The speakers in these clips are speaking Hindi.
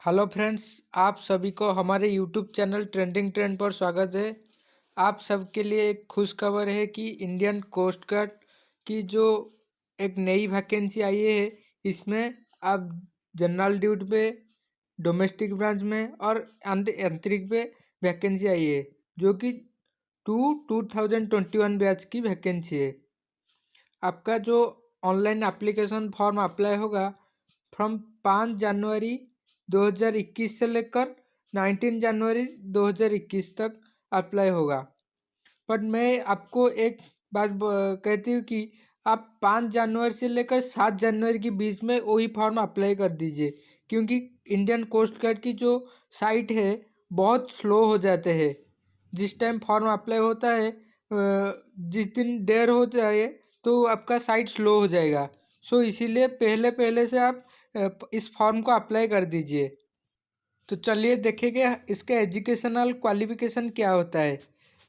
हेलो फ्रेंड्स, आप सभी को हमारे यूट्यूब चैनल ट्रेंडिंग ट्रेंड पर स्वागत है। आप सबके लिए एक खुश खबर है कि इंडियन कोस्ट गार्ड की जो एक नई वैकेंसी आई है, इसमें आप जनरल ड्यूटी पे डोमेस्टिक ब्रांच में और आंतरिक पे वैकेंसी आई है, जो कि 2021 बैच की वैकेंसी है। आपका जो ऑनलाइन एप्लीकेशन फॉर्म अप्लाई होगा फ्रॉम 5 जनवरी 2021 से लेकर 19 जनवरी 2021 तक अप्लाई होगा। बट मैं आपको एक बात कहती हूँ कि आप 5 जनवरी से लेकर 7 जनवरी के बीच में वही फॉर्म अप्लाई कर दीजिए, क्योंकि इंडियन कोस्ट गार्ड की जो साइट है बहुत स्लो हो जाते हैं। जिस टाइम फॉर्म अप्लाई होता है जिस दिन देर हो जाए तो आपका साइट स्लो हो जाएगा। सो इसीलिए पहले पहले से आप इस फॉर्म को अप्लाई कर दीजिए। तो चलिए देखेंगे इसका एजुकेशनल क्वालिफिकेशन क्या होता है।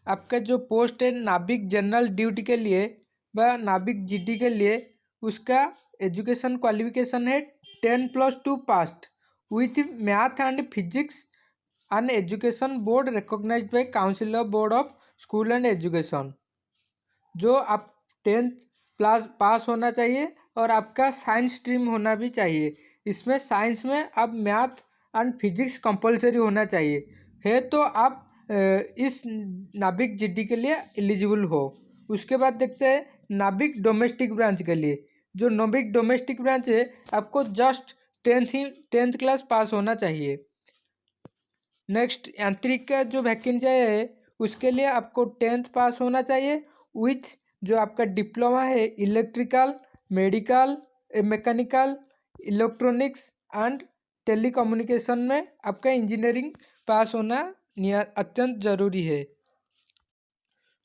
आपका जो पोस्ट है नाविक जनरल ड्यूटी के लिए व नाविक जीडी के लिए, उसका एजुकेशन क्वालिफिकेशन है 10+2 passed with math and physics and education board recognised by council of board of school and education. जो आप 10th प्लस पास होना चाहिए और आपका साइंस स्ट्रीम होना भी चाहिए। इसमें साइंस में अब मैथ एंड फिजिक्स कंपलसरी होना चाहिए है, तो आप इस नाविक जीडी के लिए एलिजिबल हो। उसके बाद देखते हैं नाविक डोमेस्टिक ब्रांच के लिए। जो नाविक डोमेस्टिक ब्रांच है, आपको जस्ट 10th क्लास पास होना चाहिए। नेक्स्ट यांत्रिक का जो वैकेंसी है, उसके लिए आपको 10th पास होना चाहिए विथ जो आपका डिप्लोमा है electrical, medical, mechanical, electronics and telecommunication में आपका इंजीनियरिंग पास होना अत्यंत ज़रूरी है।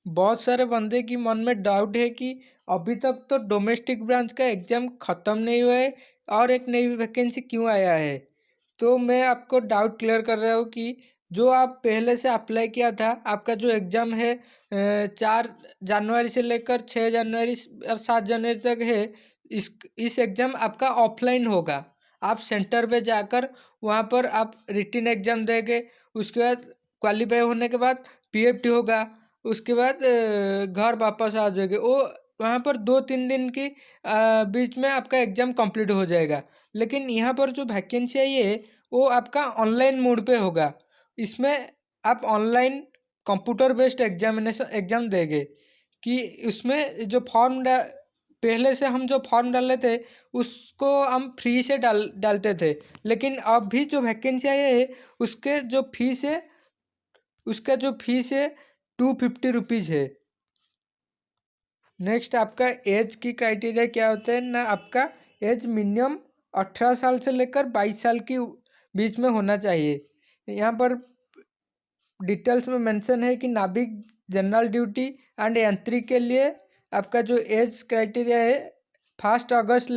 बहुत सारे बंदे की मन में डाउट है कि अभी तक तो डोमेस्टिक ब्रांच का एग्ज़ाम ख़त्म नहीं हुआ है और एक नई वैकेंसी क्यों आया है। तो मैं आपको डाउट क्लियर कर रहा हूँ कि जो आप पहले से अप्लाई किया था, आपका जो एग्ज़ाम है 4 जनवरी से लेकर 6 जनवरी और 7 जनवरी तक है। इस एग्ज़ाम आपका ऑफलाइन होगा। आप सेंटर पे जाकर वहाँ पर आप रिटन एग्ज़ाम देंगे। उसके बाद क्वालिफाई होने के बाद पीएफटी होगा। उसके बाद घर वापस आ जाओगे। वो वहाँ पर 2-3 दिन की बीच में आपका एग्ज़ाम कंप्लीट हो जाएगा। लेकिन यहाँ पर जो वैकेंसी आई है वो आपका ऑनलाइन मोड पे होगा। इसमें आप ऑनलाइन कंप्यूटर बेस्ड एग्ज़ाम देंगे कि उसमें जो पहले से हम जो फॉर्म डाले थे उसको हम फ्री से डालते थे। लेकिन अब भी जो वैकेंसी आई है उसके जो फीस है उसका जो फीस है 250 रुपीज़ है। नेक्स्ट आपका एज की क्राइटेरिया क्या होता है ना, आपका एज मिनिमम 18 साल से लेकर 22 साल की बीच में होना चाहिए। यहाँ पर डिटेल्स में मेंशन है कि नाविक जनरल ड्यूटी एंड यांत्रिक के लिए आपका जो एज क्राइटेरिया है 1 अगस्त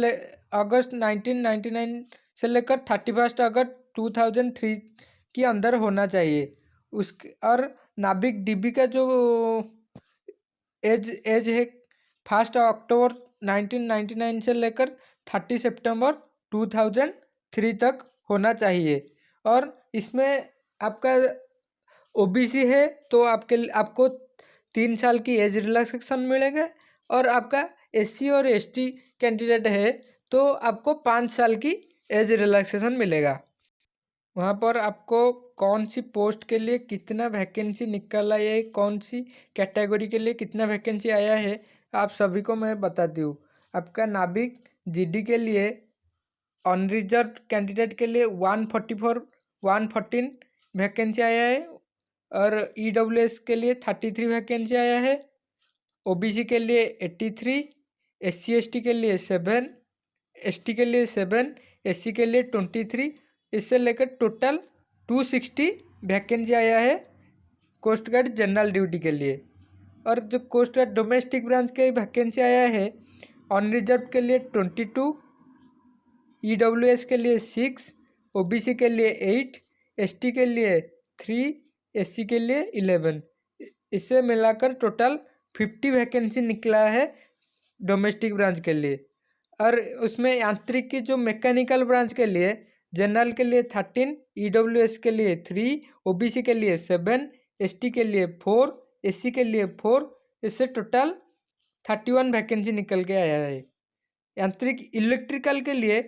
1999 से लेकर 31 अगस्त 2003 के अंदर होना चाहिए। और नाविक डीबी का जो एज है 1 अक्टूबर 1999 से लेकर 30 सितंबर 2003 तक होना चाहिए। और इसमें आपका ओबीसी है तो आपको 3 साल की एज रिलैक्सेशन मिलेगा। और आपका एससी और एसटी कैंडिडेट है तो आपको 5 साल की एज रिलैक्सेशन मिलेगा। वहाँ पर आपको कौन सी पोस्ट के लिए कितना वैकेंसी निकला है, कौन सी कैटेगरी के लिए कितना वैकेंसी आया है, आप सभी को मैं बताती हूँ। आपका नाविक जीडी के लिए अनरिजर्व कैंडिडेट के लिए 114 वैकेंसी आया है। और ईडब्ल्यूएस के लिए 33 वैकेंसी आया है। ओबीसी के लिए 83, एससी एसटी के लिए 7, एसटी के लिए 7, एससी के लिए 23, इससे लेकर टोटल 260 वैकेंसी आया है कोस्ट गार्ड जनरल ड्यूटी के लिए। और जो कोस्ट गार्ड डोमेस्टिक ब्रांच के वैकेंसी आया है अनरिजर्व के लिए 22, ईडब्ल्यूएस के लिए 6, ओबीसी के लिए 8, एसटी के लिए 3, एससी के लिए 11। इससे मिलाकर टोटल 50 वैकेंसी निकला है डोमेस्टिक ब्रांच के लिए। और उसमें यांत्रिक की जो मैकेनिकल ब्रांच के लिए जनरल के लिए 13, ईडब्ल्यूएस के लिए 3, ओबीसी के लिए 7, एसटी के लिए 4, एससी के लिए 4। इससे टोटल 31 वैकेंसी निकल के आया है। यांत्रिक इलेक्ट्रिकल के लिए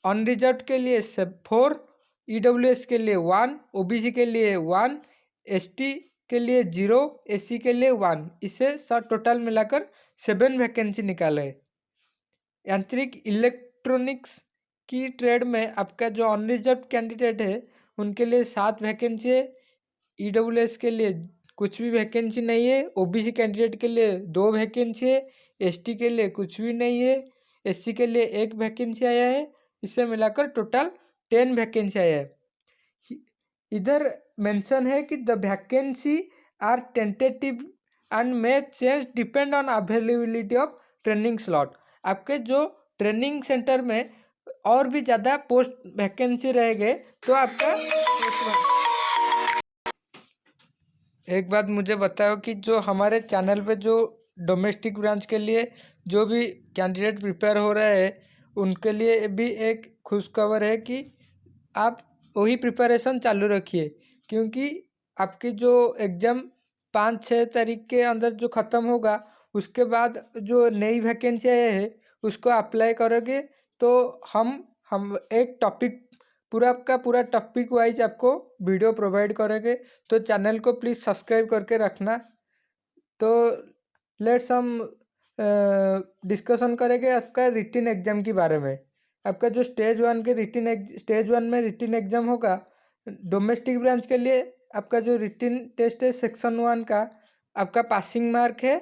अनरिजर्व के लिए 4, ईडब्ल्यूएस के लिए 1, ओबीसी के लिए 1, एसटी के लिए 0, एससी के लिए 1। इससे सब टोटल मिलाकर 7 वैकेंसी निकाले। यांत्रिक इलेक्ट्रॉनिक्स की ट्रेड में आपका जो अनरिजर्व कैंडिडेट है उनके लिए 7 वैकेंसी है। ईडब्ल्यूएस के लिए कुछ भी वैकेंसी नहीं है। ओबीसी कैंडिडेट के लिए 2 वैकेंसी है। एसटी के लिए कुछ भी नहीं है। एससी के लिए 1 वैकेंसी आया है। इससे मिलाकर टोटल 10 वैकेंसी आया है। इधर मेंशन है कि the vacancy are tentative and may change depend on availability of training slot. आपके जो ट्रेनिंग सेंटर में और भी ज़्यादा पोस्ट वैकेंसी रहेंगे तो आपका एक बात मुझे बताओ कि जो हमारे चैनल पे जो डोमेस्टिक ब्रांच के लिए जो भी कैंडिडेट प्रिपेयर हो रहे हैं उनके लिए भी एक खुशखबर है कि आप वही प्रिपरेशन चालू रखिए, क्योंकि आपकी जो एग्ज़ाम 5-6 तारीख के अंदर जो ख़त्म होगा उसके बाद जो नई वैकेंसी है उसको अप्लाई करोगे तो हम एक टॉपिक पूरा का पूरा टॉपिक वाइज आपको वीडियो प्रोवाइड करेंगे। तो चैनल को प्लीज़ सब्सक्राइब करके रखना। तो लेट्स हम डिस्कशन करेंगे आपका रिटन एग्ज़ाम के बारे में। आपका जो स्टेज 1 में रिटन एग्ज़ाम होगा डोमेस्टिक ब्रांच के लिए। आपका जो रिटन टेस्ट है सेक्शन 1 का आपका पासिंग मार्क है।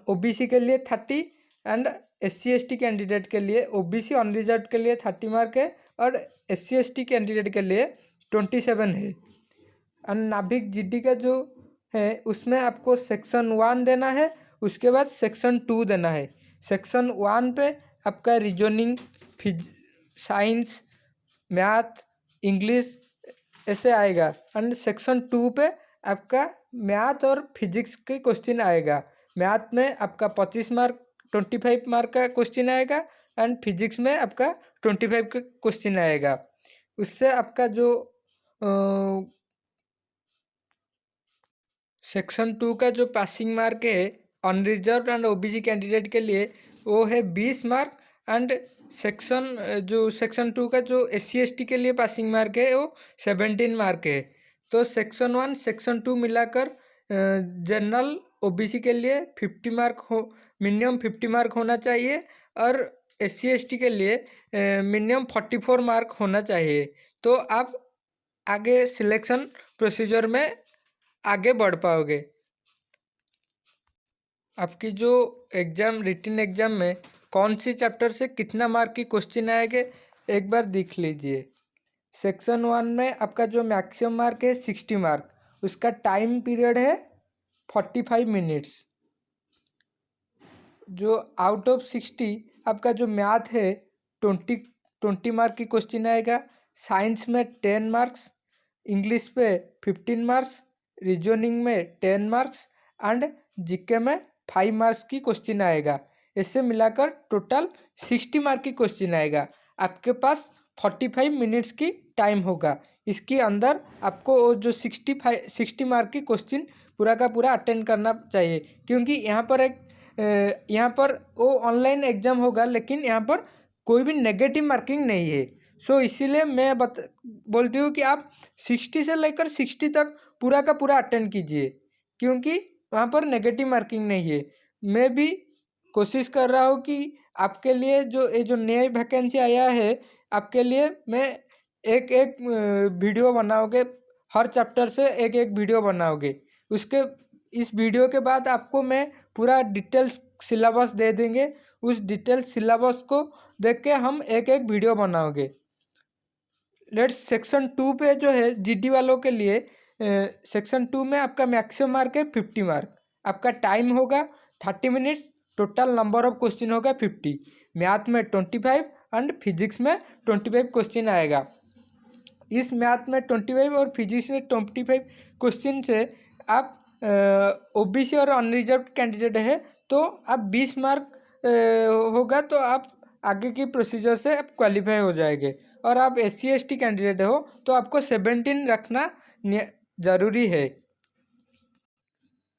ओबीसी के लिए 30 एंड एससी एसटी कैंडिडेट के लिए ओबीसी अनरिजर्व के लिए 30 मार्क है और एससी एसटी कैंडिडेट के लिए 27 है। और नाभिक जीडी का जो है उसमें आपको सेक्शन 1 देना है, उसके बाद सेक्शन 2 देना है। सेक्शन 1 पे आपका रीजनिंग, साइंस, मैथ, इंग्लिश ऐसे आएगा। एंड सेक्शन 2 पे आपका मैथ और फिजिक्स के क्वेश्चन आएगा। मैथ में आपका 25 मार्क का क्वेश्चन आएगा एंड फिजिक्स में आपका 25 का क्वेश्चन आएगा। उससे आपका जो सेक्शन 2 का जो पासिंग मार्क है अनरिजर्व एंड ओबीसी कैंडिडेट के लिए वो है 20 मार्क। एंड सेक्शन 2 का जो एससी एसटी के लिए पासिंग मार्क है वो 17 मार्क है। तो सेक्शन 1 सेक्शन 2 मिलाकर जनरल ओबीसी के लिए 50 मार्क मिनिमम 50 मार्क होना चाहिए और एससी एसटी के लिए मिनिमम 44 मार्क होना चाहिए। तो आप आगे सिलेक्शन प्रोसीजर में आगे बढ़ पाओगे। आपकी जो रिटन एग्ज़ाम में कौन सी चैप्टर से कितना मार्क की क्वेश्चन आएंगे एक बार देख लीजिए। सेक्शन 1 में आपका जो मैक्सिमम मार्क है 60 मार्क, उसका टाइम पीरियड है 45 मिनट्स। जो आउट ऑफ 60 आपका जो मैथ है 20 मार्क की क्वेश्चन आएगा। साइंस में 10 मार्क्स, इंग्लिश पे 15 मार्क्स, रीजनिंग में 10 मार्क्स एंड जीके में 5 मार्क्स की क्वेश्चन आएगा। इससे मिलाकर टोटल 60 मार्क की क्वेश्चन आएगा। आपके पास 45 मिनट्स की टाइम होगा। इसके अंदर आपको जो 60 मार्क की क्वेश्चन पूरा का पूरा अटेंड करना चाहिए, क्योंकि यहाँ पर वो ऑनलाइन एग्ज़ाम होगा लेकिन यहाँ पर कोई भी नेगेटिव मार्किंग नहीं है। सो इसीलिए मैं बोलती हूँ कि आप 60 से लेकर 60 तक पूरा का पूरा अटेंड कीजिए, क्योंकि वहाँ पर नेगेटिव मार्किंग नहीं है। मैं भी कोशिश कर रहा हूँ कि आपके लिए ये जो नई वैकेंसी आया है आपके लिए मैं एक वीडियो बनाओगे, हर चैप्टर से एक वीडियो बनाओगे। इस वीडियो के बाद आपको मैं पूरा डिटेल्स सिलेबस दे देंगे। उस डिटेल सिलेबस को देख के हम एक वीडियो बनाओगे। सेक्शन 2 पे जो है जीडी वालों के लिए सेक्शन 2 में आपका मैक्सिमम मार्क है 50 मार्क। आपका टाइम होगा 30 minutes. Total number of question होगा 50। मैथ में 25 एंड फिजिक्स में 25 क्वेश्चन आएगा। इस मैथ में 25 और फिजिक्स में 25 क्वेश्चन से आप ओबीसी और अनरिजर्व कैंडिडेट है तो आप 20 मार्क होगा तो आप आगे की प्रोसीजर से आप क्वालिफाई हो जाएंगे। और आप SC/ST कैंडिडेट हो तो आपको 17 रखना ज़रूरी है।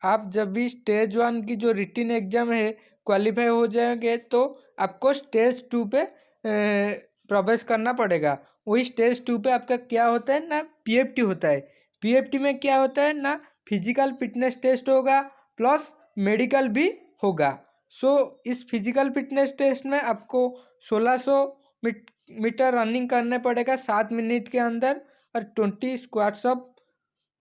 आप जब भी स्टेज 1 की जो रिटन एग्ज़ाम है क्वालिफाई हो जाएंगे तो आपको स्टेज 2 पे प्रवेश करना पड़ेगा। वही स्टेज 2 पे आपका क्या होता है ना, PFT होता है। PFT में क्या होता है ना, फिजिकल फिटनेस टेस्ट होगा प्लस मेडिकल भी होगा। इस फिजिकल फिटनेस टेस्ट में आपको 1600 मीटर रनिंग करने पड़ेगा 7 मिनट के अंदर, और 20 स्क्वाट्स अप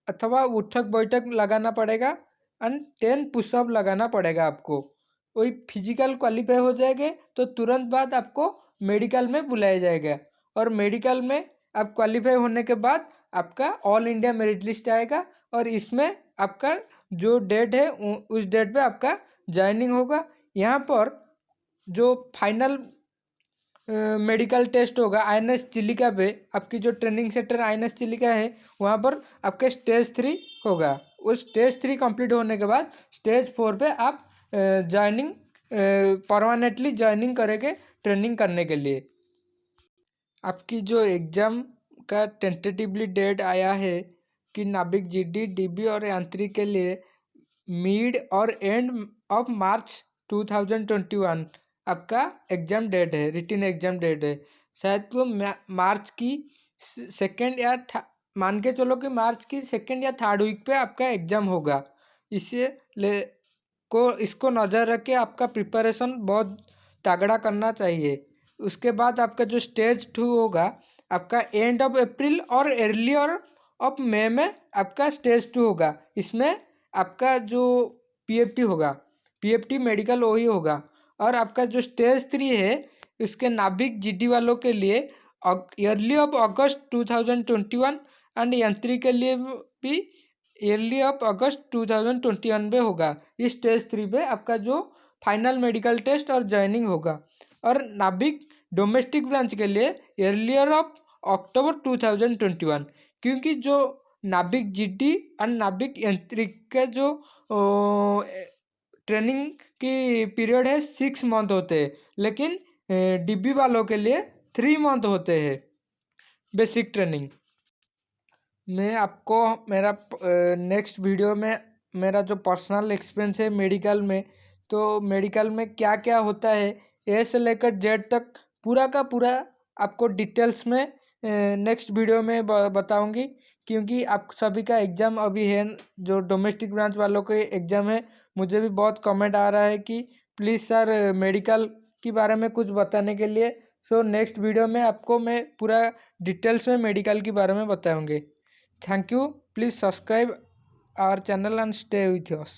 अथवा उठक बैठक लगाना पड़ेगा, एंड 10 पुशअप लगाना पड़ेगा आपको। वही फिजिकल क्वालिफाई हो जाएंगे तो तुरंत बाद आपको मेडिकल में बुलाया जाएगा, और मेडिकल में आप क्वालिफाई होने के बाद आपका ऑल इंडिया मेरिट लिस्ट आएगा, और इसमें आपका जो डेट है उस डेट पे आपका ज्वाइनिंग होगा। यहाँ पर जो फाइनल मेडिकल टेस्ट होगा INS चिलिका पे, आपकी जो ट्रेनिंग सेंटर INS चिलिका है वहाँ पर आपके स्टेज 3 होगा। उस स्टेज 3 कंप्लीट होने के बाद स्टेज 4 पे आप ज्वाइनिंग परमानेंटली ज्वाइनिंग करेंगे ट्रेनिंग करने के लिए। आपकी जो एग्ज़ाम का टेंटेटिवली डेट आया है कि नाविक GD DB और यांत्रिक के लिए मिड और एंड ऑफ मार्च 2021 आपका एग्ज़ाम डेट है, रिटन एग्ज़ाम डेट है। शायद वो मार्च की सेकेंड या मान के चलो कि मार्च की सेकेंड या थर्ड वीक पे आपका एग्ज़ाम होगा। इसको नज़र रख के आपका प्रिपरेशन बहुत तगड़ा करना चाहिए। उसके बाद आपका जो स्टेज 2 होगा आपका एंड ऑफ अप्रैल और अर्लियर ऑफ मई में आपका स्टेज 2 होगा। इसमें आपका जो PFT होगा, PFT मेडिकल वही होगा। और आपका जो स्टेज 3 है इसके नाविक GD वालों के लिए अर्ली ऑफ अगस्त 2021 एंड यांत्रिक के लिए भी अर्ली ऑफ अगस्त 2021 में होगा। इस स्टेज 3 पे आपका जो फाइनल मेडिकल टेस्ट और ज्वाइनिंग होगा। और नाविक डोमेस्टिक ब्रांच के लिए अर्लियर ऑफ अक्टूबर 2021, क्योंकि जो नाविक GD एंड नाविक यांत्रिक के जो ट्रेनिंग की पीरियड है 6 मंथ होते हैं, लेकिन DB वालों के लिए 3 मंथ होते हैं बेसिक ट्रेनिंग। मैं आपको मेरा नेक्स्ट वीडियो में मेरा जो पर्सनल एक्सपीरियंस है मेडिकल में, तो मेडिकल में क्या क्या होता है A से लेकर Z तक पूरा का पूरा आपको डिटेल्स में नेक्स्ट वीडियो में बताऊंगी। क्योंकि आप सभी का एग्ज़ाम अभी है, जो डोमेस्टिक ब्रांच वालों के एग्ज़ाम है। मुझे भी बहुत कमेंट आ रहा है कि प्लीज़ सर मेडिकल के बारे में कुछ बताने के लिए। नेक्स्ट वीडियो में आपको मैं पूरा डिटेल्स में मेडिकल के बारे में बताऊंगी। Thank you. Please subscribe our channel and stay with us.